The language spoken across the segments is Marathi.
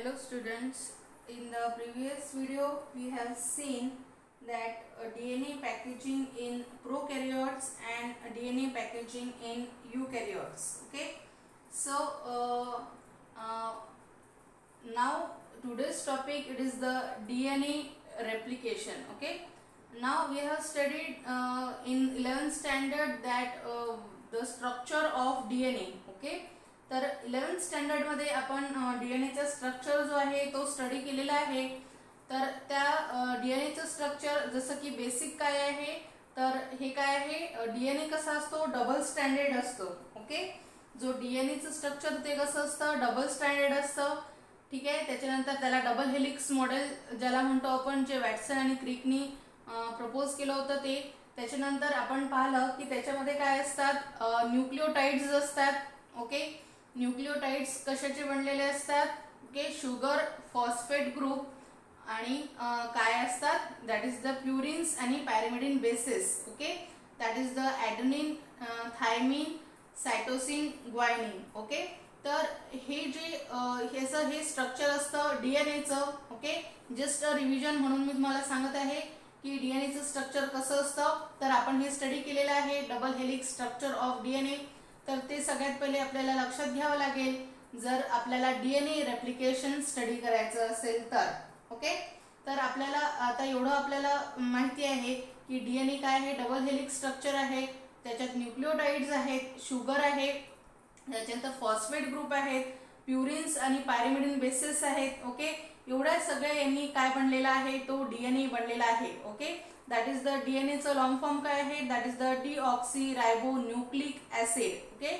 Hello students, in the previous video we have seen that DNA packaging in prokaryotes and DNA packaging in eukaryotes. Okay, so now today's topic it is the DNA replication. Okay, now we have studied in 11th standard that the structure of DNA. Okay, तर 11th स्टँडर्ड मध्ये आपण डीएनएचा स्ट्रक्चर जो आहे तो स्टडी केलेला आहे. तर त्या डीएनएचं स्ट्रक्चर जसं की बेसिक काय आहे, तर हे काय आहे, डीएनए कसा असतो, डबल स्टँडर्ड असतो. ओके, जो डीएनएचं स्ट्रक्चर ते कसं असतं, डबल स्टँडर्ड असतं. ठीक आहे, त्याच्यानंतर त्याला डबल हेलिक्स मॉडेल ज्याला म्हणतो आपण, जे वॅटसन आणि क्रिकनी प्रपोज केलं होतं ते. त्याच्यानंतर आपण पाहिलं की त्याच्यामध्ये काय असतात, न्यूक्लिओटाइड्स असतात. ओके, न्यूक्लिओटाइड्स कशाचे बनलेले असतात, ओके, शुगर फॉस्फेट ग्रुप आणि काय असतात, दॅट इज द प्युरिन्स आणि pyrimidine bases. Okay, that is the adenine, thymine, cytosine, guanine. Okay, तर हे जे हे स्ट्रक्चर असतं डीएनएचं. ओके, जस्ट अ रिव्हिजन म्हणून मी तुम्हाला सांगत आहे की डीएनएचं स्ट्रक्चर कसं असतं. तर आपण हे स्टडी केलेलं आहे, double helix structure of DNA. तर ते सगळ्यात पहिले आपल्याला लक्षात घ्यावं लागेल जर आपल्याला डीएनए रेप्लिकेशन स्टडी करायचं असेल तर. ओके, तर आपल्याला आता एवढं आपल्याला माहिती आहे की डीएनए काय आहे, डबल हेलिक्स स्ट्रक्चर आहे, त्याच्यात न्यूक्लिओटाइड्स आहेत, शुगर आहे, त्याच्यानंतर फॉस्फेट ग्रुप आहेत, प्युरिन्स आणि पॅरिमिडिन बेसिस आहेत. ओके, एवढ्या सगळ्या यांनी काय बनलेला आहे, तो डीएनए बनलेला आहे. ओके, दॅट इज द डीएनएचं लॉंग फॉर्म काय आहे, that is the deoxyribonucleic acid. Okay,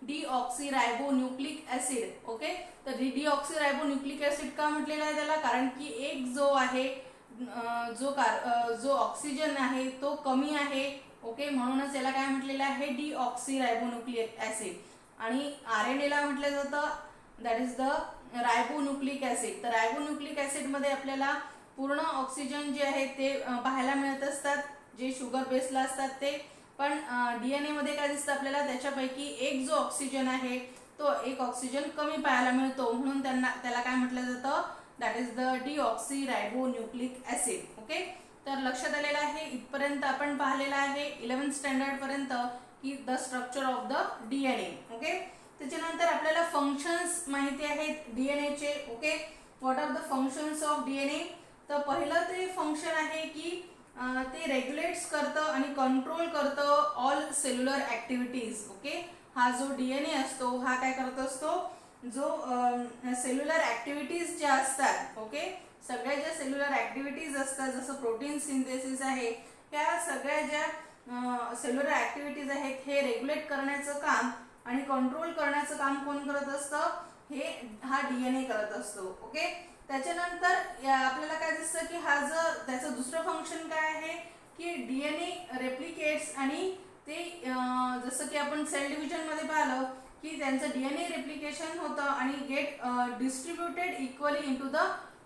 deoxyribonucleic acid. Okay, तर डीऑक्सीरायबोन्यूक्लिक ऍसिड का म्हटलेला आहे त्याला, कारण की एक जो आहे जो ऑक्सिजन आहे तो कमी आहे. ओके, म्हणूनच याला काय म्हटलेलं आहे, डीऑक्सीरायबोन्यूक्लिक ऍसिड. आणि आरएनएला म्हटलं जातं दॅट इज द रायबोन्यूक्लिक ऍसिड. तर रायबोन्यूक्लिक ऍसिड मध्ये आपल्याला पूर्ण ऑक्सिजन जे आहे ते पाहायला मिळत असतात, जे शुगर बेसला असतात ते. पण डीएनए मध्ये काय दिसतं आपल्याला, त्याच्यापैकी एक जो ऑक्सिजन आहे तो एक ऑक्सिजन कमी पाहायला मिळतो, म्हणून त्याला काय म्हटलं जातं, that is the deoxyribonucleic acid. Okay, तर लक्षात आलेलं आहे. इथपर्यंत आपण पाहिलेलं आहे 11th स्टँडर्ड पर्यंत की the structure of the DNA. Okay, त्याच्यानंतर आपल्याला फंक्शन्स माहिती आहेत डीएनएचे. Okay, what are the functions of DNA. तर पहिलं ते फंक्शन आहे की ते रेग्युलेट्स करतं आणि कंट्रोल करतं ऑल सेल्युलर ऍक्टिव्हिटीज. ओके, हा जो डीएनए असतो हा काय करत असतो, जो सेल्युलर ऍक्टिव्हिटीज ज्या असतात, ओके, सगळ्या ज्या सेल्युलर ऍक्टिव्हिटीज असतात, जसं प्रोटीन सिंथेसिस आहे, त्या सगळ्या ज्या सेल्युलर ऍक्टिव्हिटीज आहेत हे रेग्युलेट करण्याचं काम आणि कंट्रोल करण्याचं काम कोण करत असतं, हा डीएनए करत असतो. ओके, त्याच्यानंतर आपल्याला काय दिसतं की हा जर त्याचं दुसरं फंक्शन काय आहे की डीएनए रेप्लिकेट्स आणि ते जसं की आपण सेल डिव्हिजन मध्ये पाहिलं की त्यांचं डीएनए रेप्लिकेशन होतं आणि get distributed equally into the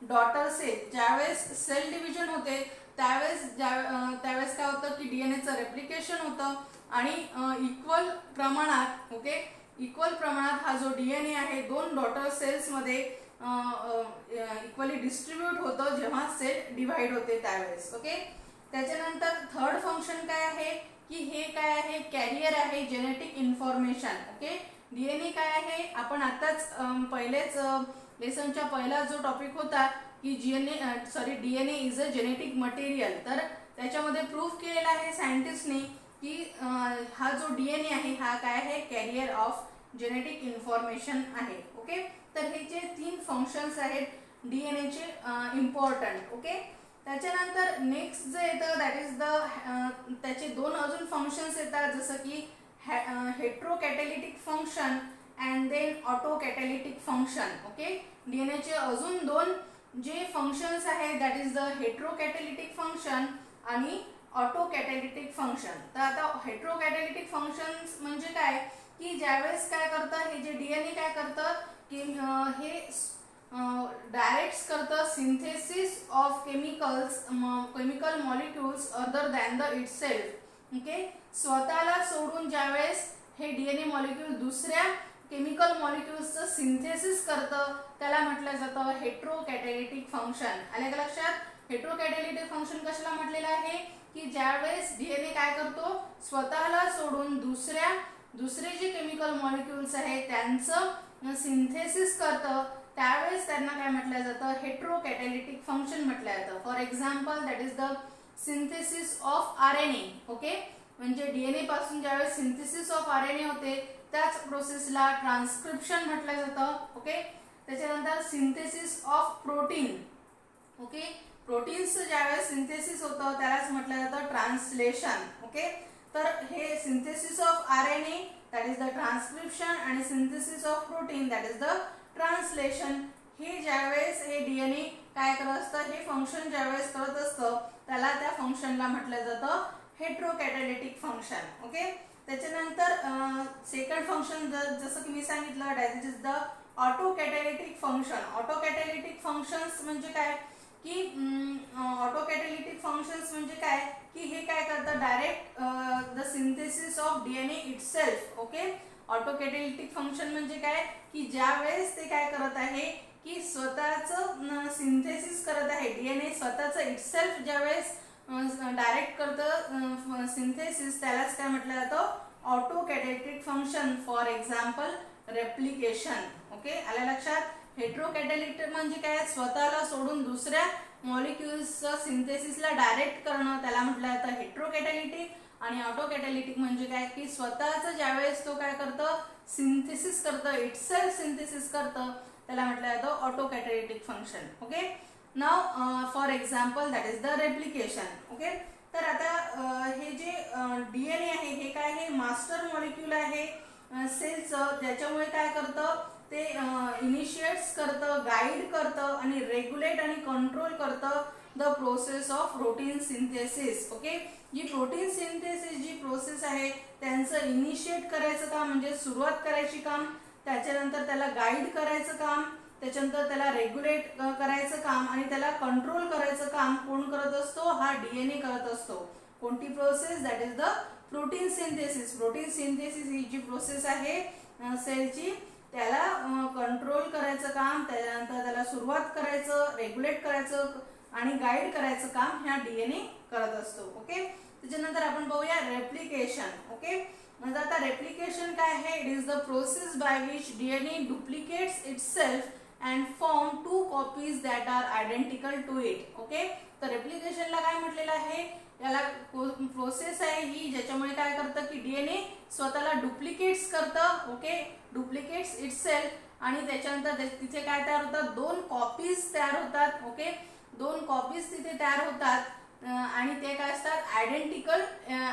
daughter cell. ज्यावेळेस सेल डिव्हिजन होते त्यावेळेस काय होतं की डीएनएचं रेप्लिकेशन होतं आणि इक्वल प्रमाणात, ओके, इक्वल प्रमाणात हा जो डीएनए आहे दोन डॉटर सेल्स मध्ये इक्वली डिस्ट्रीब्यूट होतं जेव्हा सेल डिव्हाइड होते त्यावेळेस. ओके, त्याच्यानंतर थर्ड फंक्शन काय आहे की हे काय आहे, कॅरियर आहे जेनेटिक इन्फॉर्मेशन. ओके, डीएनए काय आहे, आपण आताच पहिलेच लेसनच्या पहिला जो टॉपिक होता की DNA is a genetic material. तर त्याच्यामध्ये प्रूफ केलेला आहे सायंटिस्टनी की हा जो डीएनए आहे हा काय आहे, कॅरियर ऑफ जेनेटिक इन्फॉर्मेशन आहे. ओके, तर हे जे 3 फंक्शन्स आहेत डीएनएचे इम्पॉर्टंट. ओके, त्याच्यानंतर नेक्स्ट जे येतं दॅट इज द त्याचे 2 अजून फंक्शन्स येतात, जसं की heterocatalytic function and then autocatalytic function. Okay, डीएनएचे अजून 2 जे फंक्शन्स आहेत that is the heterocatalytic function आणि ऑटोकॅटॅलिटिक फंक्शन. तर आता हेट्रोकॅटॅलिटिक फंक्शन्स म्हणजे काय की ज्यावेळेस काय करतं हे जे डीएनए काय करतं की हे डायरेक्ट्स करतं synthesis of chemical molecules other than the itself. Okay, स्वतःला सोडून ज्यावेळेस हे डीएनए मॉलिक्यूल दुसऱ्या केमिकल मॉलिक्युल्सचं सिंथेसिस करतं त्याला म्हटलं जातं हेट्रोकॅटॅलिटिक फंक्शन. आले का लक्षात? हेट्रोकॅटॅलिटिक फंक्शन कशाला म्हटलेलं आहे की ज्यावेळेस डीएनए काय करतो, स्वतःला सोडून दुसरे जे केमिकल मॉलिक्युल्स आहेत त्यांचं सिंथेसिस करतं, त्यावेळेस त्यांना काय म्हटलं जातं, हेट्रोकॅटॅलिटिक फंक्शन म्हटलं जातं. For example that is the synthesis of RNA. Okay, म्हणजे डीएनए पासून ज्यावेळेस सिंथेसिस ऑफ आरएनए होते त्याच प्रोसेसला ट्रान्सक्रिप्शन म्हटलं जातं. ओके, त्याच्यानंतर सिंथेसिस ऑफ प्रोटीन. ओके, प्रोटीन्सचं ज्यावेळेस सिंथेसिस होतं त्यालाच म्हटलं जातं ट्रान्सलेशन. ओके, तर हे synthesis of RNA that is the transcription आणि synthesis of protein that is the translation. हे ज्यावेळेस हे डीएनए काय करत असतं, हे फंक्शन ज्यावेळेस करत असतं त्याला त्या फंक्शनला म्हटलं जातं हेट्रोकॅटॅलिटिक फंक्शन. ओके, त्याच्यानंतर सेकंड फंक्शन जसं की मी सांगितलं that is the autocatalytic function. Autocatalytic functions म्हणजे काय की ऑटोकॅटॅलिटिक फंक्शन्स म्हणजे काय की हे काय करतं, direct the synthesis of DNA itself. Okay, autocatalytic function म्हणजे काय की ज्यावेळेस ते काय करत आहे की स्वतःचं सिंथेसिस करत आहे, डीएनए स्वतःचं इटसेल्फ ज्यावेळेस डायरेक्ट करतं सिंथेसिस, त्यालाच काय म्हटलं जातं, autocatalytic function. For example replication. Okay, आलं लक्षात? हेट्रोकॅटॅलिटिक म्हणजे काय, स्वतःला सोडून दुसऱ्या मॉलिक्युल्सचं सिंथेसिसला डायरेक्ट करणं, त्याला म्हटलं जातं हेट्रोकॅटॅलिटिक. आणि ऑटोकॅटॅलिटिक म्हणजे काय की स्वतःचं ज्यावेळेस तो काय करतं, सिंथेसिस करतं, इटसेल्फ सिंथेसिस करतं, त्याला म्हटलं जातं autocatalytic function. Okay, now for example that is the replication. Okay, तर आता हे जे डीएनए आहे हे काय, हे मास्टर मॉलिक्यूल आहे सेलचं, ज्याच्यामुळे काय करतं ते इनिशिएट्स करतं, गाईड करतं आणि रेग्युलेट आणि कंट्रोल करतं the process of protein synthesis. Okay, जी प्रोटीन सिंथेसिस जी प्रोसेस आहे त्यांचं इनिशिएट करायचं काम म्हणजे सुरुवात करायची काम, त्याच्यानंतर त्याला गाईड करायचं काम, त्याच्यानंतर त्याला रेग्युलेट करायचं काम आणि त्याला कंट्रोल करायचं काम कोण करत असतो, हा डीएनए करत असतो. कोणती process, that is the protein synthesis. Protein synthesis ही जी प्रोसेस आहे सेलची, त्याला कंट्रोल करायचं काम, त्याच्यानंतर त्याला सुरुवात करायचं, रेग्युलेट करायचं आणि गाईड करायचं काम ह्या डीएनए करत असतो. ओके, त्याच्यानंतर आपण पाहूया रेप्लिकेशन. ओके, म्हणजे आता रेप्लिकेशन काय आहे, it is the process by which DNA duplicates itself and form two copies that are identical to it. Okay, तर रेप्लिकेशनला काय म्हटलेलं आहे, याला प्रोसेस आहे ही ज्याच्यामुळे काय करतं की डीएनए स्वतःला डुप्लिकेट्स करतं. ओके, डुप्लिकेट्स इटसेल्फ आणि त्याच्यानंतर तिथे काय तयार होतात, दोन कॉपीज तयार होतात. ओके, दोन कॉपीज तिथे तयार होतात आणि ते काय असतात, आयडेंटिकल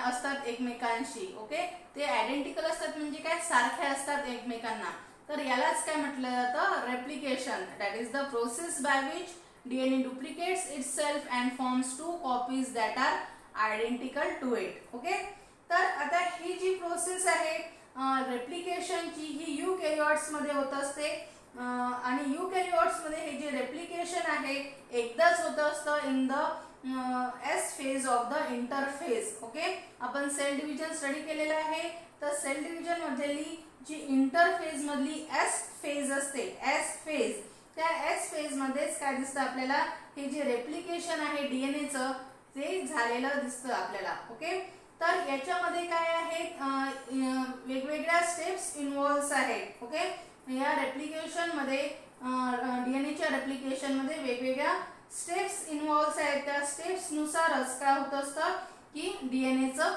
असतात एकमेकांशी. ओके, ते आयडेंटिकल असतात म्हणजे काय, सारखे असतात एकमेकांना. तर यालाच काय म्हटलं जातं, replication. That is the process by which DNA duplicates itself and forms two copies that are identical to it. Okay, तर आता ही जी प्रोसेस आहे रेप्लिकेशनची ही युकॅरियोट्स मध्ये होत असते आणि युकॅरियोट्स मध्ये हे जे रेप्लिकेशन आहे एकदाच होत असतं in the S phase of the interphase. Okay, आपण सेल डिव्हिजन स्टडी केलेलं आहे, तर सेल डिव्हिजन मधली जी इंटरफेज मधली एस फेज असते, एस फेज, त्या एस फेज मध्येच काय दिसतं आपल्याला, हे जे रेप्लिकेशन आहे डीएनएचं ते झालेलं दिसतं आपल्याला. ओके, तर याच्यामध्ये काय आहेत, वेगवेगळ्या स्टेप्स इन्व्हॉल्व्ह आहेत. ओके, या रेप्लिकेशन मध्ये डीएनएच्या रेप्लिकेशन मध्ये वेगवेगळ्या स्टेप्स इन्व्हॉल्व्ह आहेत. त्या स्टेप्स नुसारच काय होत असतं की डीएनएचं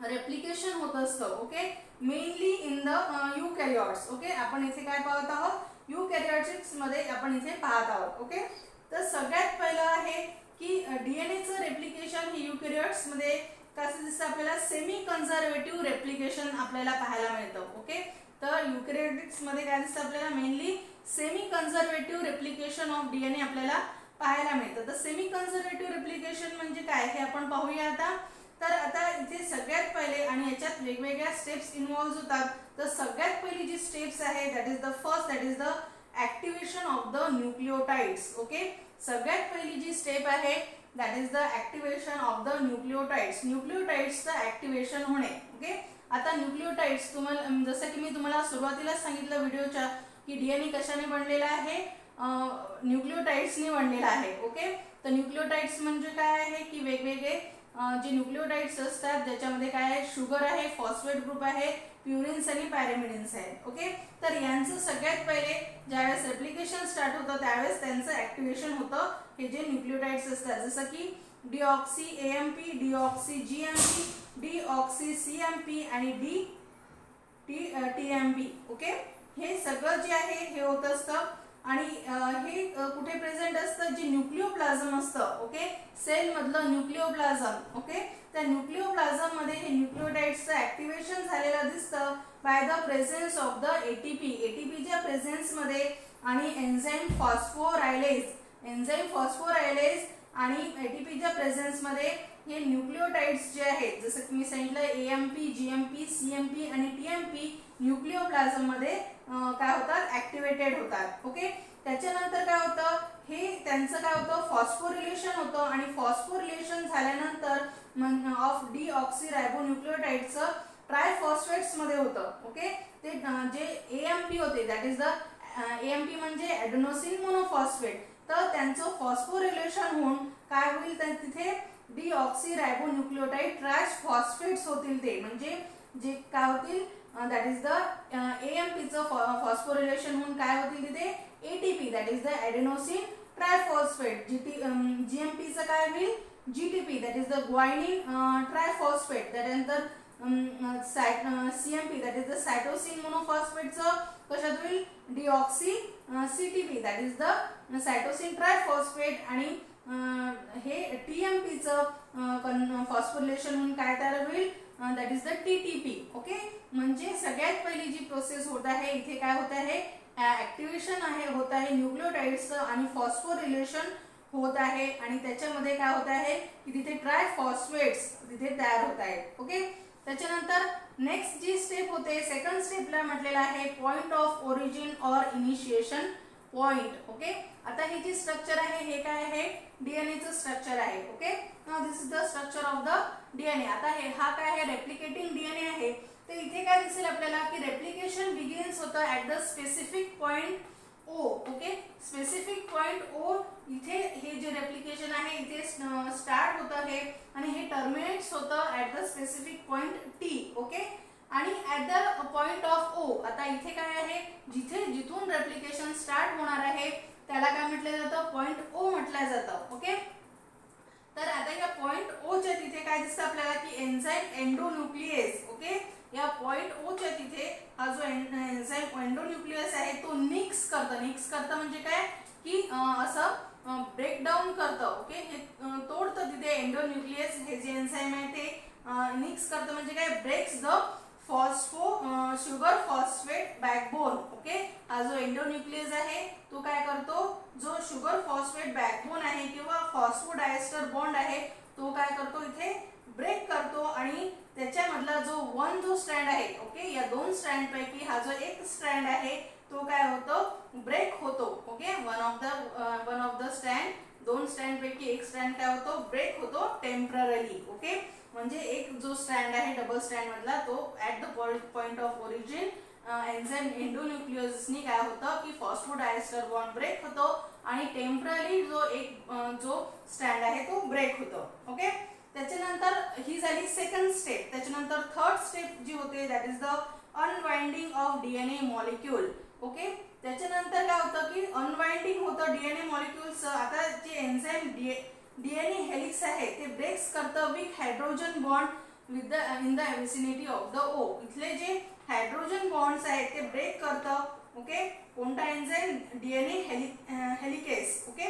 रेप्लिकेशन होत असतं. Okay, mainly in the eukaryotes. Okay, आपण इथे काय पाहत आहोत, युकॅरियोट्स मध्ये आपण इथे पाहत आहोत. ओके, तर सगळ्यात पहिलं आहे की डीएनएचं रेप्लिकेशन ही युकॅरियोट्स मध्ये कसं दिसतं आपल्याला, सेमी कन्झर्वेटिव्ह रेप्लिकेशन आपल्याला पाहायला मिळतं. ओके, तर युकॅरियोट्स मध्ये काय दिसतं आपल्याला, mainly semi conservative replication of DNA आपल्याला पाहायला मिळतं. तर सेमी कन्झर्वेटिव्ह रेप्लिकेशन म्हणजे काय हे आपण पाहूया आता. तर आता इथे सगळ्यात पहिले आणि याच्यात वेगवेगळ्या स्टेप्स इन्व्हॉल्व्ह होतात. तर सगळ्यात पहिली जी स्टेप्स आहे that is the first, that is the activation of the nucleotides. Okay, सगळ्यात पहिली जी स्टेप आहे that is the activation of the nucleotides. न्यूक्लिओटाइड्सचं ऍक्टिव्हेशन होणे. ओके, आता न्यूक्लिओटाइड्स तुम्हाला जसं की मी तुम्हाला सुरुवातीला सांगितलं व्हिडिओच्या की डीएनए कशाने बनलेला आहे, न्यूक्लिओटाइड्सनी बनलेला आहे. ओके, तर न्यूक्लिओटाइड्स म्हणजे काय आहे की वेगवेगळे जे न्यूक्लिओटाइड्स असतात ज्याच्यामध्ये काय आहे, शुगर आहे, फॉस्फेट ग्रुप आहे, प्युरिन्स आणि पॅरामिडिन्स आहेत. ओके, तर यांचं सगळ्यात पहिले ज्यावेळेस रेप्लिकेशन स्टार्ट होतं त्यावेळेस त्यांचं ऍक्टिव्हेशन होतं. हे जे न्यूक्लिओटाइड्स असतात जसं की deoxy AMP, deoxy GMP, deoxy CMP आणि टीएमपी. ओके, हे सगळं जे आहे हे होत असतं आणि हे कुठे प्रेझेंट असतं, जे न्यूक्लिओप्लाझम असतं. ओके, सेल मधलं न्यूक्लिओप्लाझम. ओके, त्या न्यूक्लिओप्लाझम मध्ये हे न्यूक्लिओटाइड्सचं ऍक्टिव्हेशन झालेलं दिसतं by the presence of the ATP. एटीपीच्या प्रेझेन्स मध्ये आणि एन्झाईम फॉस्फोरायलेज आणि एटीपीच्या प्रेझेन्स मध्ये हे न्यूक्लिओटाइड्स जे आहेत जसं की मी सांगितलं एएमपी, जीएमपी, सीएमपी आणि टीएमपी न्यूक्लिओप्लाझम मध्ये काय होतात, ऍक्टिव्हेटेड होतात. ओके, त्याच्यानंतर काय होतं, हे त्यांचं काय होतं, फॉस्फोरिलेशन होतं आणि फॉस्फोरिलेशन झाल्यानंतर ऑफ डीऑक्सीरायबोन्यूक्लियोटाइडचं ट्रायफॉस्फेट्स मध्ये होतं. ओके, ते जे एएमपी होते दॅट इज द एएमपी म्हणजे ॲडेनोसिन मोनोफॉस्फेट, तर त्यांचं फॉस्फोरिलेशन होऊन काय होईल, तर तिथे डीऑक्सीरायबोन्यूक्लियोटाइड ट्रायफॉस्फेट्स होतील. ते म्हणजे जे काय होतील, दॅट इज द एएमपीचं फॉस्फोरिलेशन होऊन काय होतील तिथे ATP that is the adenosine triphosphate. जीएमपीचं काय होईल, GTP that is the guanine triphosphate. त्यानंतर CMP that is the cytosine मोनोफॉस्फेटचं कशात होईल, deoxy CTP that is the cytosine triphosphate. आणि हे टीएमपीचं फॉस्फोरिलेशन होऊन काय तयार होईल, that is the TTP. Okay, म्हणजे सगळ्यात पहिली जी प्रोसेस होत आहे इथे काय होत आहे, ऍक्टिव्हेशन आहे होत आहे न्यूक्लिओटाइड्सचं आणि फॉस्फोरिलेशन होत आहे आणि त्याच्यामध्ये काय होत आहे की तिथे ट्रायफॉस्फेट्स तिथे तयार होत आहेत. ओके, त्याच्यानंतर नेक्स्ट जी स्टेप होते, सेकंड स्टेपला म्हटलेलं आहे point of origin or initiation point. Okay, आता हे जी स्ट्रक्चर आहे हे काय आहे, डीएनएचं स्ट्रक्चर आहे. Okay, now this is the structure of the DNA. आता हे हा काय आहे, रेप्लिकेटिंग डीएनए आहे. तर इथे काय दिसेल आपल्याला की रेप्लिकेशन बिगिन्स होतं at the specific point O. Okay, specific point O इथे हे जे रेप्लिकेशन आहे इथे स्टार्ट होतं हे आणि हे टर्मिनेट्स होतं at the specific point T. Okay, आणि at the point of O, आता इथे काय आहे, जिथून रेप्लिकेशन स्टार्ट होणार आहे त्याला काय म्हटलं जातं, पॉइंट ओ म्हटलं जातं. ओके, तर आता या पॉइंट ओ च्या तिथे काय दिसतं आपल्याला की एन्झाईम एंडोन्यूक्लियस. ओके, या पॉइंट ओ च्या तिथे हा जो एन्झाईम एंडोन्यूक्लियस आहे तो निक्स करतं म्हणजे काय की असं ब्रेकडाऊन करतं. ओके, हे तोडतं तिथे एंडोन्यूक्लियस. हे जे एन्झाईम आहे ते निक्स करतं म्हणजे काय, breaks the sugar phosphate backbone. Okay, हा जो एंडोन्यूक्लियस आहे तो काय करतो, जो शुगर फॉस्फेट बॅकबोन आहे किंवा फॉस्फोडायस्टर बॉन्ड आहे तो काय करतो, इथे ब्रेक करतो आणि त्याच्यामधला जो स्ट्रँड आहे. ओके, या दोन स्ट्रँड पैकी हा जो एक स्ट्रँड आहे तो काय होतो, ब्रेक होतो. Okay, one of the strand, दोन स्ट्रँड पैकी एक स्ट्रँड काय होतो, ब्रेक होतो टेम्पररी. ओके, म्हणजे एक जो स्ट्रँड आहे डबल स्ट्रँड मधला तो at the point of origin enzyme एंडोन्यूक्लियसनी काय होतं की फॉस्फोडायस्टर बॉन्ड ब्रेक होतो आणि टेम्पररी जो स्ट्रँड आहे तो ब्रेक होतो. ओके, त्याच्यानंतर ही झाली सेकंड स्टेप. त्याच्यानंतर थर्ड स्टेप जी होते that is the unwinding of DNA molecule. Okay, त्याच्यानंतर काय होतं की अनवाइंडिंग होतं डीएनए मॉलिक्यूलचं. आता जे एन्झाईम डीएनए हेलिक्स आहे ते ब्रेक्स करतं with hydrogen bond in the vicinity of the O. इथले जे हायड्रोजन बॉन्ड्स आहेत ते ब्रेक करतं. ओके, कोणता एन्झाईम, डीएनए हेलिकेस. ओके,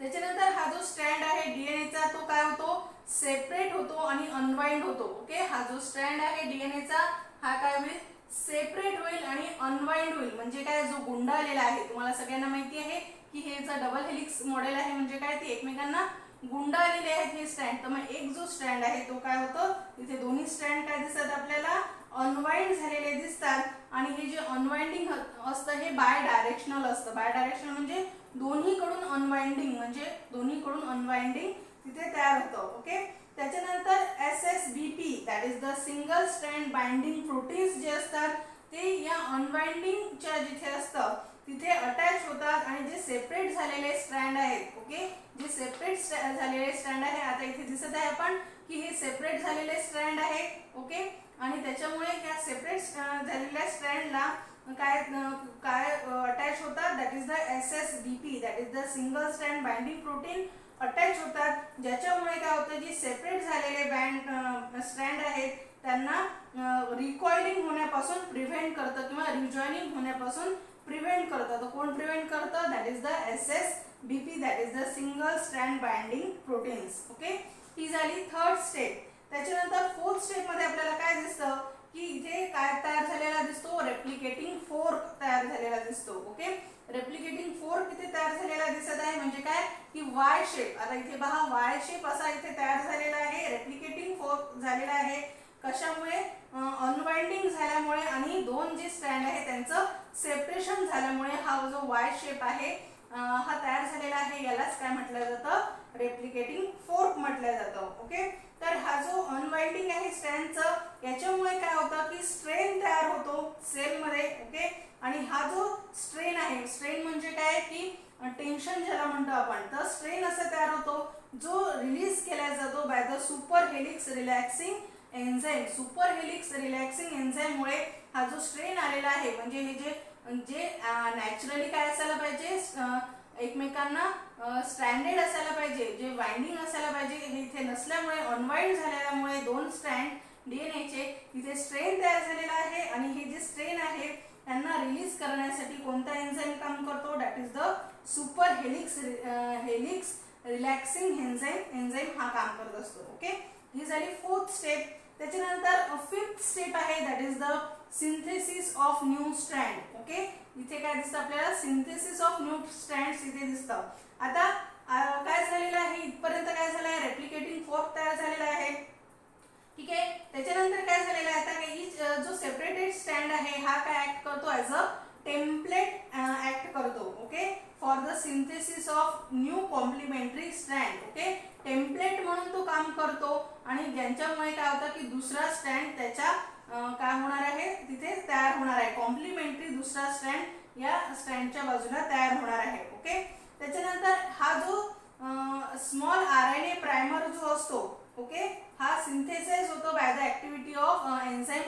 त्याच्यानंतर हा जो स्ट्रँड आहे डीएनएचा तो काय होतो, सेपरेट होतो आणि अनवाइंड होतो. ओके, हा जो स्ट्रँड आहे डीएनएचा हा काय होईल, सेपरेट होईल आणि अनवाइंड होईल. म्हणजे काय, जो गुंडाळलेला आहे, तुम्हाला सगळ्यांना माहिती आहे की हे जो डबल हेलिक्स मॉडेल आहे म्हणजे काय, ते एकमेकांना गुंडाळलेले आहेत हे स्ट्रँड. तर मग एक जो स्ट्रँड आहे तो काय होतं, इथे दोन्ही स्ट्रँड काय दिसतात आपल्याला, अनवाइंड झालेले दिसतात. आणि हे जे अनवाइंडिंग असतं हे बाय डायरेक्शनल असतं. बाय डायरेक्शनल म्हणजे दोन्हीकडून अनवाइंडिंग तिथे तयार होतं. ओके, त्याच्यानंतर SSBP that is the single strand binding proteins जे असतात ते या अनवाइंडिंगच्या जिथे असतं तिथे अटॅच होतात आणि जे सेपरेट झालेले स्ट्रँड आहेत, ओके, जे सेपरेट झालेले स्ट्रँड आहे, आता इथे दिसत आहे आपण की हे सेपरेट झालेले स्ट्रँड आहे, ओके, आणि त्याच्यामुळे ह्या सेपरेट झालेल्या स्ट्रँडला काय काय अटॅच होतात, that is the SSBP, that is the single strand binding protein attach होतात, ज्याच्यामुळे काय होतं, जी सेपरेट झालेले स्ट्रँड आहेत त्यांना रिकॉइलिंग होण्यापासून प्रिव्हेंट करतं किंवा रिजॉइनिंग होण्यापासून प्रिव्हेंट करतं. तर कोण प्रिव्हेंट करतं, that is the SSBP, that is the single strand binding proteins, okay. ही झाली थर्ड स्टेप. त्याच्यानंतर फोर्थ स्टेप मध्ये आपल्याला काय दिसतं की इथे काय तयार झालेला दिसतो, रेप्लिकेटिंग फोर्क तयार झालेला दिसतो, ओके. रेप्लिकेटिंग फोर्क इथे तयार झालेला दिसत आहे, म्हणजे काय की वाय शेप. आता इथे पहा वाय शेप असा इथे तयार झालेला आहे, रेप्लिकेटिंग फोर्क झालेला आहे. कशामुळे, अनवाइंडिंग झाल्यामुळे आणि दोन जे स्ट्रँड आहे त्यांचं सेपरेशन झाल्यामुळे हा जो वाय शेप आहे हा तयार झालेला आहे. यालाच काय म्हटलं जातं, रेप्लिकेटिंग फोर्क म्हटलं जातं, ओके. तर हा जो अनवाइंडिंग आहे स्ट्रँडचं, याच्यामुळे काय होतं की स्ट्रेन तयार होतो सेलमध्ये, ओके. आणि हा जो स्ट्रेन आहे, स्ट्रेन म्हणजे काय की टेन्शन ज्याला म्हणतो आपण, तर स्ट्रेन असा तयार होतो जो रिलीज केला जातो by the super helix relaxing enzyme. Super helix relaxing enzyme मुळे हा जो स्ट्रेन आलेला आहे, म्हणजे हे जे नॅचरली काय असायला पाहिजे, एकमेकांना स्ट्रँडेड असायला पाहिजे, जे वाइंडिंग असायला पाहिजे, हे इथे नसल्यामुळे, अनवाइंड झाल्यामुळे दोन स्ट्रँड डीएनएचे तिथे स्ट्रेन तयार झालेला आहे. आणि हे जे स्ट्रेन आहे त्यांना रिलीज करण्यासाठी कोणता एन्झाईम काम करतो, that is the super helix relaxing enzyme हा काम करत असतो, ओके. ही झाली फोर्थ स्टेप. त्याच्यानंतर फिफ्थ स्टेप आहे, that is the synthesis of new strand, okay. इथे काय दिसतं आपल्याला, सिंथेसिस ऑफ न्यू स्ट्रँड्स इथे दिसतं. आता काय झालेलं आहे, इथपर्यंत काय झालं आहे, रेप्लिकेटिंग फोर्क तयार झालेला आहे, ठीक आहे. त्याच्यानंतर काय झालेलं आहे, आता जो सेपरेटेड स्ट्रँड आहे हा काय ऍक्ट करतो, ॲज अ टेम्पलेट ऍक्ट करतो, okay, for the synthesis of new complementary strand, okay. Template म्हणून तो काम करतो आणि ज्यांच्यामुळे काय होतं की दुसरा स्ट्रँड त्याच्या काय होणार आहे, तिथे तयार होणार आहे, कॉम्प्लिमेंटरी दुसरा स्ट्रँड या स्ट्रँडच्या बाजूला तयार होणार आहे, ओके. त्याच्यानंतर हा जो स्मॉल RNA प्रायमर जो असतो, ओके, हा सिंथेसाइज होतो by the activity of enzyme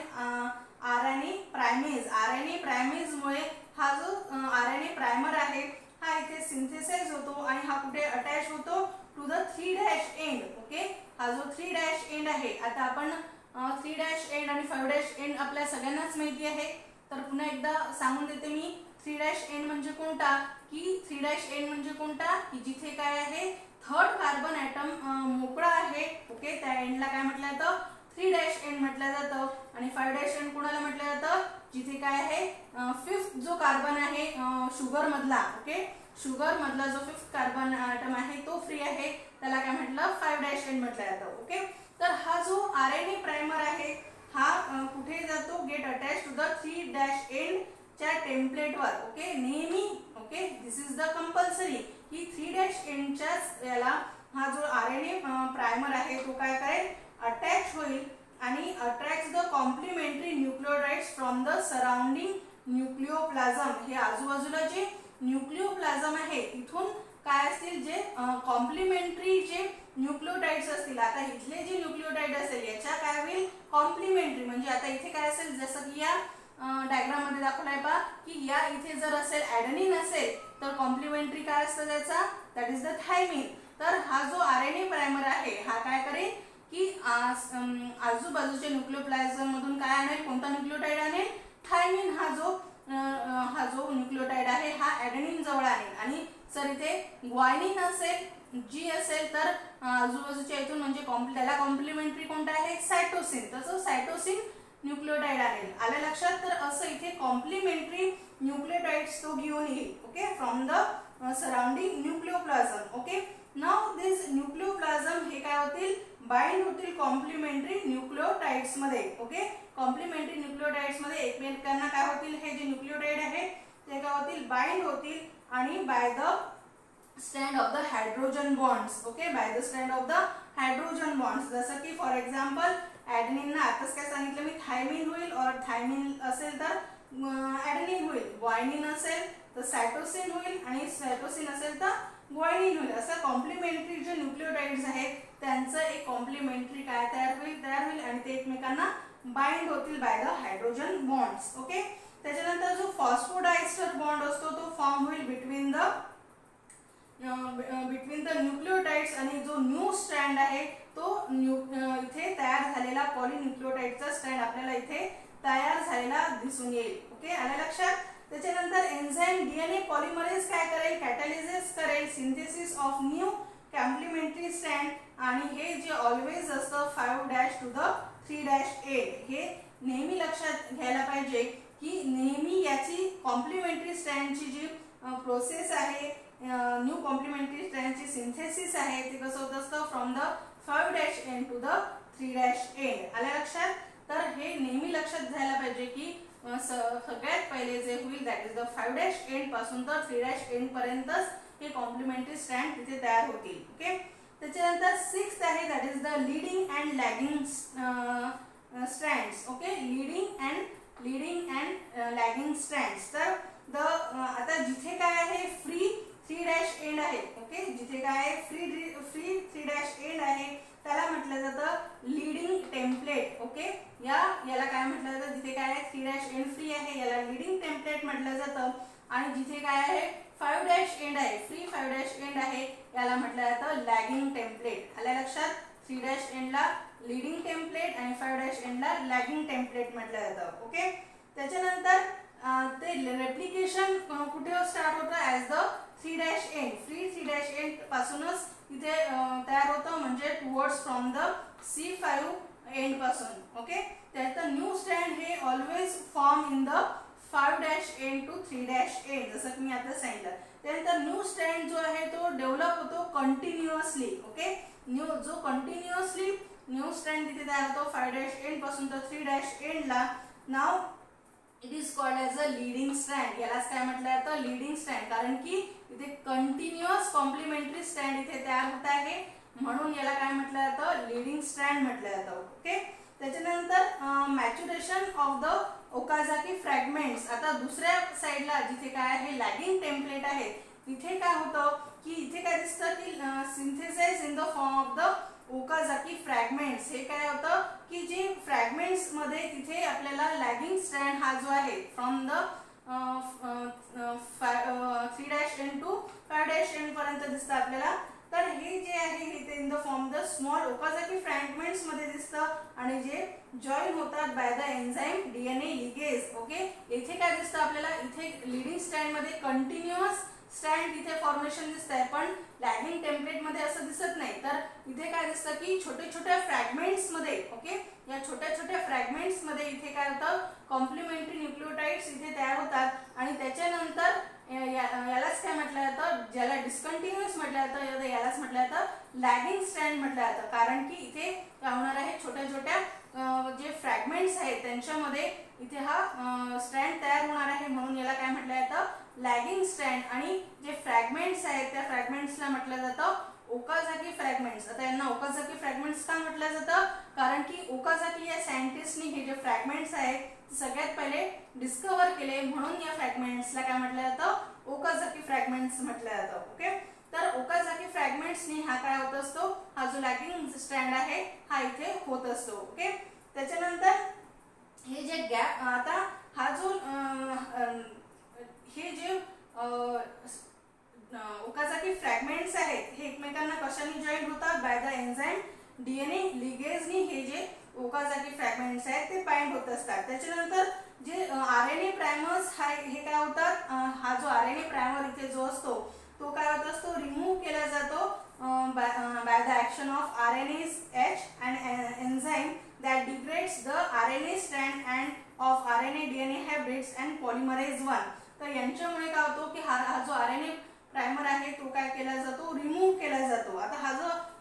RNA प्रायमेज मुळे हा जो RNA प्रायमर आहे हा इथे सिंथेसाइज होतो आणि हा कुठे अटॅच होतो, टू द 3' एंड, ओके. हा जो 3' एंड आहे, आता आपण 3' एंड आणि 5' एंड आपल्या सगळ्यांनाच माहिती आहे, तर पुन्हा एकदा सांगून देते मी. 3' एंड म्हणजे कोणता, की 3' एंड म्हणजे कोणता, की जिथे काय आहे, थर्ड कार्बन ॲटम मोकळा आहे, ओके, त्या एंडला काय म्हटलं जातं, 3' एंड म्हटलं जातं. आणि 5' एंड कोणाला म्हटलं जातं, जिथे काय आहे, फिफ्थ जो कार्बन आहे शुगर मधला, ओके, शुगर मधला जो फिफ्थ कार्बन ॲटम आहे तो फ्री आहे, त्याला काय म्हटलं, 5' एंड म्हटलं जातं, ओके. तर हा जो RNA प्रायमर आहे हा कुठे जातो, get attach to the 3' end च्या टेम्पलेटवर, ओके, नेहमी, okay. This is the compulsory की 3' एंडच्याच याला हा जो RNA प्रायमर आहे तो काय करेल, अटॅच होईल आणि attracts the complementary nucleotides from the surrounding nucleoplasm. हे आजूबाजूला जे न्यूक्लिओप्लाझम आहे तिथून काय असतील, जे कॉम्प्लिमेंटरी जे न्यूक्लिओटाइड्स असतील. आता इथले जे न्यूक्लिओटाइड असेल याच्या काय होईल, कॉम्प्लिमेंटरी, म्हणजे आता इथे काय असेल, जसं की या डायग्राम मध्ये दाखवलं आहे पहा, की या इथे जर असेल ॲडेनिन असेल तर कॉम्प्लिमेंटरी काय असतं त्याचा, दॅट इज द थायमिन. तर हा जो RNA प्रायमर आहे हा काय करेल की आजूबाजूच्या न्यूक्लिओप्लाझम मधून काय आणेल, कोणता न्यूक्लिओटाइड आणेल, थायमिन. हा जो न्यूक्लिओटाइड आहे हा ॲडेनिन जवळ आणेल. आणि सर इथे ग्वायनिन असेल, जी असेल तर आजूबाजूच्या इथून, म्हणजे त्याला कॉम्प्लिमेंटरी कोणता आहे, सायटोसिन, तसं सायटोसिन न्यूक्लिओटाइड आणेल. आलं लक्षात. तर असं इथे कॉम्प्लिमेंटरी न्यूक्लिओटाइड्स तो घेऊन येईल, okay, from the surrounding nucleoplasm, okay. Now this nucleoplasm हे काय होतील, बाइंड होतील कॉम्प्लिमेंटरी न्यूक्लिओटाइड्स मध्ये, ओके. कॉम्प्लिमेंटरी न्यूक्लिओटाइड्स मध्ये एकमेकांना काय होतील, हे जे न्यूक्लिओटाइड आहे ते काय होतील, बाइंड होतील आणि by the stand of the hydrogen bonds, okay, by the stand of the hydrogen bonds. जसं की फॉर एक्झाम्पल ॲडेनिनला आताच काय सांगितलं मी, थायमिन होईल, और थायमिन असेल तर ॲडेनिन होईल, ग्वायनिन असेल तर सायटोसिन होईल आणि सायटोसिन असेल तर ग्वानिन होईल. असं कॉम्प्लिमेंटरी जे न्यूक्लिओटाइड्स आहेत त्यांचं एक कॉम्प्लिमेंटरी काय तयार होईल आणि ते एकमेकांना बाइंड होतील by the hydrogen bonds. Okay. त्याच्यानंतर जो फॉस्फोडायस्टर बॉन्ड असतो तो फॉर्म होईल बिटवीन द न्यूक्लिओटाइड्स आणि जो न्यू स्ट्रँड आहे तो इथे तयार झालेला पॉलिन्यूक्लिओटाइडचा स्ट्रँड आपल्याला इथे तयार झालेला दिसून येईल. ओके. आलं लक्षात. त्याच्यानंतर एन्झाईम डीएनए पॉलिमरेज काय करेल, कॅटॅलिसिस करेल synthesis of new complementary strand आणि हे जे ऑलवेज असतं 5' टू द 3'8 हे नेहमी लक्षात घ्यायला पाहिजे की नेहमी याची कॉम्प्लिमेंटरी स्ट्रँडची जी प्रोसेस आहे न्यू कॉम्प्लिमेंटरी स्ट्रँडची सिंथेसिस आहे ते कसं होत असतं फ्रॉम द 5' टू द 3'8. आल्या लक्षात. तर हे नेहमी लक्षात घ्यायला पाहिजे की सगळ्यात पहिले जे होईल दॅट इज द 5' पासून तर 3' पर्यंतच हे कॉम्प्लिमेंटरी स्ट्रँड तिथे तयार होतील. ओके. त्याच्यानंतर 6th आहे that is the leading and lagging strands. Okay. Leading and lagging strands. तर आता जिथे काय आहे फ्री 3' आहे. ओके. जिथे काय आहे फ्री 3' आहे त्याला म्हटलं जातं लीडिंग टेम्पलेट. ओके. याला काय म्हटलं जातं, जिथे काय आहे 3' फ्री आहे याला लीडिंग टेम्पलेट म्हटलं जातं आणि जिथे काय आहे 5' आहे फ्री 5' आहे याला म्हटलं जातं लॅगिंग टेम्पलेट. आल्या लक्षात. 3' ला लीडिंग टेम्पलेट आणि 5' ला लॅगिंग टेम्पलेट म्हटलं जातं. ओके. त्याच्यानंतर ते रेप्लिकेशन कुठे स्टार्ट होतं ॲज द 3' फ्री 3' पासूनच इथे तयार होतं म्हणजे टुवर्ड्स फ्रॉम द C5 पासून. ओके. त्यानंतर न्यू स्ट्रँड हे always form in the 5' to 3' जसं की मी आता सांगितलं. त्यानंतर न्यू स्ट्रँड जो आहे तो डेव्हलप होतो कंटिन्युअसली. ओके. जो कंटिन्युअसली न्यू स्ट्रँड तिथे तयार होतो 5' पासून तर 3' ला. Now it is called as a leading strand. यालाच काय म्हटलं जातं लीडिंग स्ट्रँड, कारण की इथे कंटिन्युअस कॉम्प्लिमेंटरी स्ट्रँड इथे तयार होत आहे म्हणून याला काय म्हटलं जातं लीडिंग स्ट्रँड म्हटलं जातं. ओके. त्याच्यानंतर maturation of the Okazaki fragments. आता दुसऱ्या साईडला जिथे काय आहे लॅगिंग टेम्पलेट आहे तिथे काय होतं की इथे काय दिसतं की synthesize in the form of the Okazaki fragments. हे काय होतं की जे फ्रॅगमेंट्स मध्ये तिथे आपल्याला लॅगिंग स्ट्रँड हा जो आहे फ्रॉम द 3' टू 5' पर्यंत दिसतं आपल्याला. तर हे जे आहे इथे in the form the small Okazaki fragments मध्ये दिसतं आणि जे जॉईन होतात by the enzyme DNA ligase. Okay. इथे काय दिसतं आपल्याला इथे लीडिंग स्ट्रँड मध्ये कंटिन्युअस स्ट्रँड इथे फॉर्मेशन दिसत आहे पण लॅगिंग टेम्पलेट मध्ये असं दिसत नाही. तर इथे काय दिसतं की छोट्या छोट्या फ्रॅगमेंट्स मध्ये. ओके. या छोट्या छोट्या फ्रॅगमेंट्स मध्ये इथे काय होतं कॉम्प्लिमेंटरी न्यूक्लिओटाइड्स इथे तयार होतात आणि त्याच्यानंतर यालाच काय म्हटलं जातं ज्याला डिस्कंटिन्युअस म्हटलं जातं यालाच म्हटलं जातं लॅगिंग स्ट्रँड म्हटलं जातं, कारण की इथे काय होणार आहे छोट्या छोट्या जे फ्रॅगमेंट्स आहेत त्यांच्यामध्ये इथे हा स्ट्रँड तयार होणार आहे म्हणून याला काय म्हटलं जातं लॅगिंग स्ट्रँड. आणि जे फ्रॅगमेंट्स आहेत त्या फ्रॅगमेंट्सला म्हटलं जातं ओकाझाकी फ्रॅगमेंट्स. आता यांना ओकाझाकी फ्रॅगमेंट्स का म्हटलं जातं, कारण की ओकाझाकी या सायंटिस्टनी हे जे फ्रॅगमेंट्स आहेत ते सगळ्यात पहिले डिस्कवर केले म्हणून या फ्रॅगमेंट्सला काय म्हटलं जातं ओकाझाकी फ्रॅगमेंट्स म्हटलं जातं. ओके. तर ओकाझाकी फ्रॅगमेंट्सनी हा काय होत असतो हा जो लॅगिंग स्ट्रँड आहे हा इथे होत असतो. ओके. त्याच्यानंतर हे जे गॅप आता हा जो हे जे ओकाझाकी फ्रॅगमेंट्स आहेत हे एकमेकांना कशाने जॉईन होतात बाय द एन्झाईम डीएनए लिगेजनी हे जे ओकाझाकी फ्रॅगमेंट्स आहेत ते बाइंड होत असतात. त्याच्यानंतर जे आरएनए प्रायमर्स हे काय होतात हा जो आरएनए प्रायमर इथे जो असतो तो काय होत असतो रिमूव्ह केला जातो by the action of RNase H and enzyme that degrades the RNA strand and of RNA DNA hybrids and polymerase 1. तर यांच्यामुळे काय होतो की हा जो आरएनए प्रायमर आहे तो काय केला जातो रिमूव्ह केला जातो. आता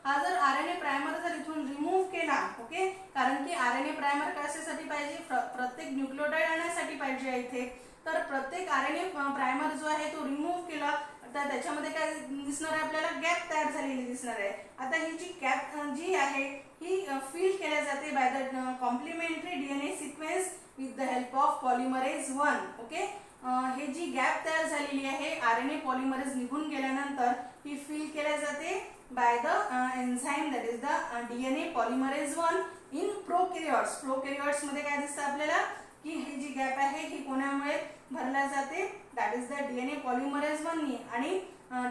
हा जर आरएनए प्रायमर जर इथून रिमूव्ह केला. ओके. कारण की आरएनए प्रायमर कशासाठी पाहिजे प्रत्येक न्यूक्लिओटाइड आणण्यासाठी पाहिजे इथे. तर प्रत्येक आरएनए प्रायमर जो आहे तो रिमूव्ह केला तर त्याच्यामध्ये काय दिसणार आहे आपल्याला गॅप तयार झालेली दिसणार आहे. आता ही जी गॅप जी आहे ही फिल केल्या जाते by the complementary DNA sequence with the help of polymerase 1. Okay. हे जी गॅप तयार झालेली आहे RNA पॉलिमरेज निघून गेल्यानंतर ही फिल केल्या जाते by the enzyme that is the DNA polymerase 1 in prokaryotes. Prokaryotes मध्ये काय दिसतं आपल्याला की ही जी गॅप आहे ही कोणामुळे भरल्या जाते, that is the DNA polymerase 1 नी. आणि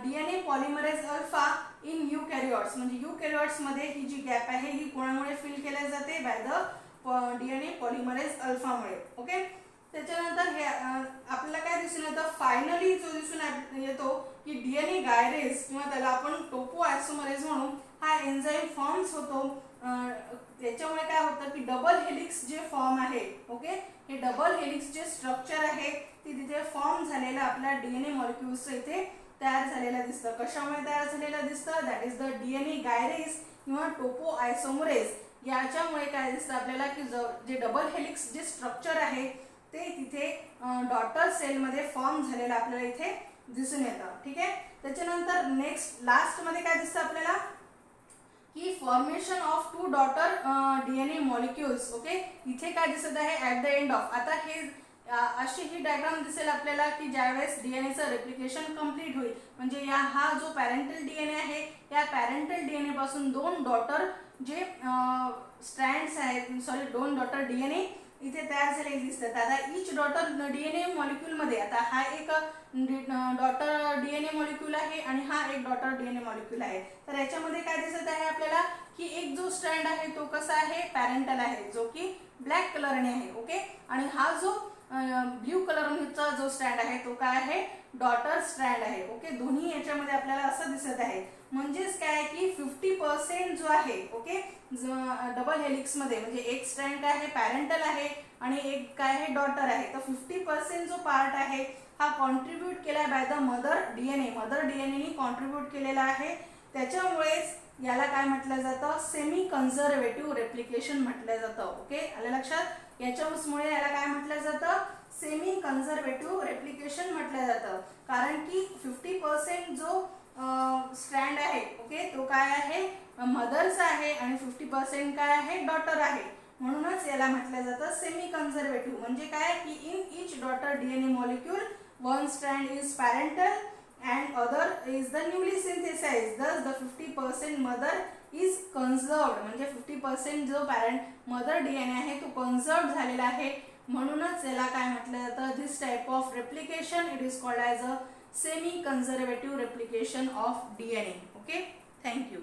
DNA पॉलिमरेज अल्फा इन युकॅरियोट्स, म्हणजे युकॅरियोट्स मध्ये ही जी गॅप आहे ही कोणामुळे फिल केल्या जाते, बाय द DNA पॉलिमरेज अल्फामुळे. ओके, त्याच्यानंतर हे आपल्याला काय दिसून येतं, फायनली जो दिसून येतो की DNA गायरेज किंवा त्याला आपण टोपो आयसोमरेज म्हणू, हा एन्झाईम फॉर्म्स होतो. त्याच्यामुळे काय होतं की डबल हेलिक्स जे फॉर्म आहे, ओके, हे डबल हेलिक्स जे स्ट्रक्चर आहे ते तिथे फॉर्म झालेलं आपल्या DNA मॉलिक्युल्स इथे तयार झालेलं दिसतं. कशामुळे तयार झालेलं दिसतं, that is the DNA gyrase किंवा टोपो आयसोमरेज. याच्यामुळे काय दिसतं आपल्याला की जे डबल हेलिक्स जे स्ट्रक्चर आहे ते तिथे डॉटर सेलमध्ये फॉर्म झालेलं आपल्याला इथे दिसून येतं. ठीक आहे, त्याच्यानंतर नेक्स्ट लास्ट मध्ये काय दिसतं आपल्याला की formation of 2 daughter DNA molecules. Okay, इथे काय दिसत आहे ॲट द एंड ऑफ. आता हे अशी ही डायग्राम दिसेल आपल्याला की ज्यावेळेस DNAचं रेप्लिकेशन कंप्लीट होईल, म्हणजे हा जो पॅरेंटल DNA आहे या पॅरेंटल DNA पासून 2 डॉटर जे स्ट्रँड्स आहेत, सॉरी 2 डॉटर DNA इथे तयार झालेले दिसतात. आता इच डॉटर DNA मॉलिक्यूल मध्ये, आता हा एक डॉटर DNA मॉलिक्यूल आहे आणि हा एक डॉटर DNA मॉलिक्यूल आहे. तर याच्यामध्ये काय दिसत आहे आपल्याला की एक जो स्ट्रँड आहे तो कसा आहे, पॅरेंटल आहे, जो की ब्लॅक कलरने आहे. ओके, आणि हा जो ब्ल्यू कलरचा जो स्ट्रँड आहे तो काय आहे, डॉटर स्ट्रँड आहे. ओके, दोन्ही याच्यामध्ये आपल्याला असं दिसत आहे. म्हणजेच काय की 50% जो आहे, ओके, डबल हेलिक्स मध्ये, म्हणजे एक स्ट्रँड काय आहे पॅरेंटल आहे आणि एक काय आहे डॉटर आहे. तर 50% जो पार्ट आहे हा कॉन्ट्रीब्यूट केलाय by the mother DNA. Mother DNA नी कॉन्ट्रीब्यूट केलेला आहे. त्याच्यामुळेच याला काय म्हटलं जातं, सेमी कन्झर्वेटिव्ह रेप्लिकेशन म्हटलं जातं. ओके, आलं लक्षात. याच्यामुळे याला काय म्हटलं जातं, सेमी कन्झर्वेटिव्ह रेप्लिकेशन म्हटलं जातं. कारण की 50% जो स्ट्रँड आहे, ओके, तो काय आहे मदरचा आहे आणि 50% काय आहे डॉटर आहे. म्हणूनच याला म्हटलं जातं सेमी कन्झर्वेटिव्ह. म्हणजे काय की in each daughter DNA molecule one strand is parental and other is the newly synthesized. Thus the 50% mother is conserved. म्हणजे 50% जो पॅरेंट मदर DNA आहे तो कन्झर्व झालेला आहे. म्हणूनच याला काय म्हटलं जातं, this type of replication it is called as a semi conservative replication of DNA. Okay, thank you.